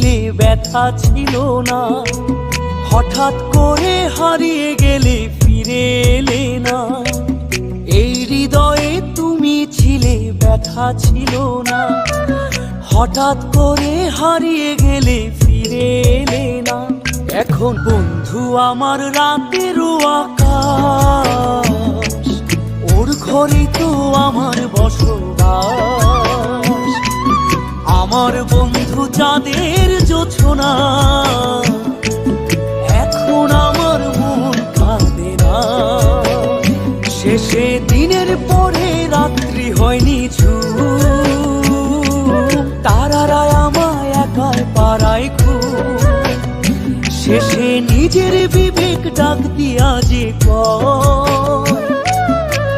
ছিলে ব্যথা ছিল না, হঠাৎ করে হারিয়ে গেলে ফিরে এলে না। এই হৃদয়ে তুমি ছিলে ব্যথা ছিল না, হঠাৎ করে হারিয়ে গেলে ফিরে এলে না। এখন বন্ধু আমার রাতেরও আকাশ, ওর ঘরে তো আমার বসবাস। আমার বন্ধু চাঁদের জোছনা, এখন আমার মন কাঁদে না। শেষে দিনের পরে রাত্রি হয়নি তারারা আমায় একাই পাড়ায় খুব। শেষে নিজের বিবেক ডাক দিয়া যে কয়